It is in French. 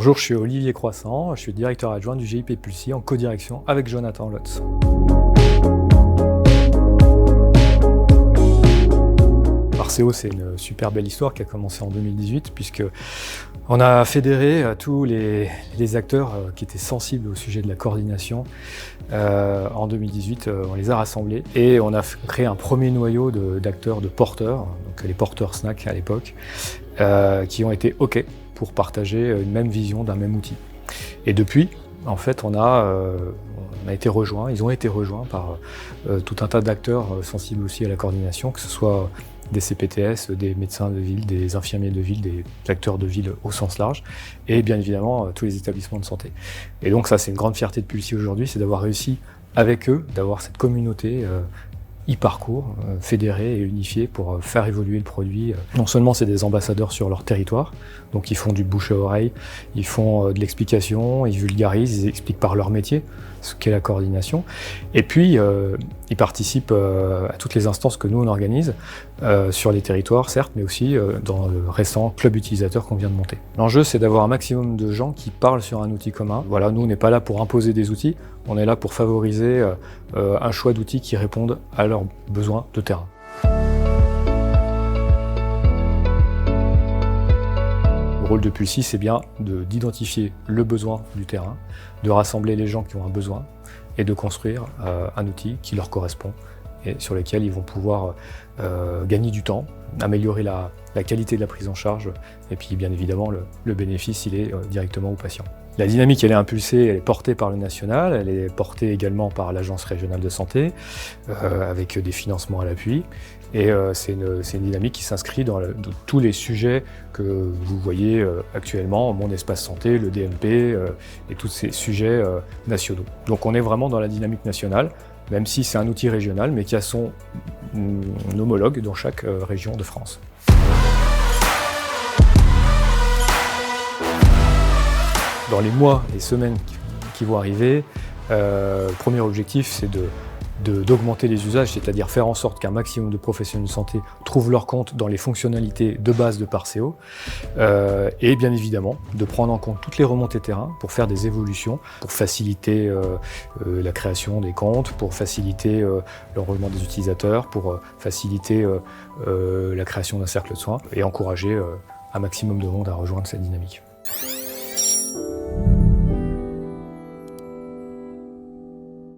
Bonjour, je suis Olivier Croissant, je suis directeur adjoint du GIP Pulsi en codirection avec Jonathan Lotz. Parceo, c'est une super belle histoire qui a commencé en 2018 puisque on a fédéré tous les acteurs qui étaient sensibles au sujet de la coordination. En 2018, on les a rassemblés et on a créé un premier noyau d'acteurs, de porteurs, donc les porteurs SNAC à l'époque, qui ont été OK pour partager une même vision d'un même outil. Et depuis, en fait, on a été rejoints, ils ont été rejoints par tout un tas d'acteurs sensibles aussi à la coordination, que ce soit des CPTS, des médecins de ville, des infirmiers de ville, des acteurs de ville au sens large, et bien évidemment tous les établissements de santé. Et donc ça, c'est une grande fierté de Pulsi aujourd'hui, c'est d'avoir réussi avec eux, d'avoir cette communauté e-parcours, fédérés et unifiés pour faire évoluer le produit. Non seulement c'est des ambassadeurs sur leur territoire, donc ils font du bouche à oreille, ils font de l'explication, ils vulgarisent, ils expliquent par leur métier ce qu'est la coordination. Et puis ils participent à toutes les instances que nous on organise, sur les territoires certes, mais aussi dans le récent club utilisateur qu'on vient de monter. L'enjeu c'est d'avoir un maximum de gens qui parlent sur un outil commun. Voilà, nous on n'est pas là pour imposer des outils, on est là pour favoriser un choix d'outils qui répondent à leurs besoins de terrain. Le rôle de Pulsi, c'est bien d'identifier le besoin du terrain, de rassembler les gens qui ont un besoin et de construire un outil qui leur correspond et sur lequel ils vont pouvoir gagner du temps, améliorer la qualité de la prise en charge et puis bien évidemment le bénéfice il est directement au patient. La dynamique elle est impulsée, elle est portée par le national, elle est portée également par l'agence régionale de santé avec des financements à l'appui et c'est une dynamique qui s'inscrit dans tous les sujets que vous voyez actuellement, Mon Espace Santé, le DMP et tous ces sujets nationaux. Donc on est vraiment dans la dynamique nationale, même si c'est un outil régional mais qui a son homologue dans chaque région de France. Dans les mois et semaines qui vont arriver, le premier objectif c'est d'augmenter les usages, c'est-à-dire faire en sorte qu'un maximum de professionnels de santé trouvent leur compte dans les fonctionnalités de base de Parceo et bien évidemment de prendre en compte toutes les remontées terrain pour faire des évolutions, pour faciliter la création des comptes, pour faciliter l'enrôlement des utilisateurs, pour faciliter la création d'un cercle de soins et encourager un maximum de monde à rejoindre cette dynamique.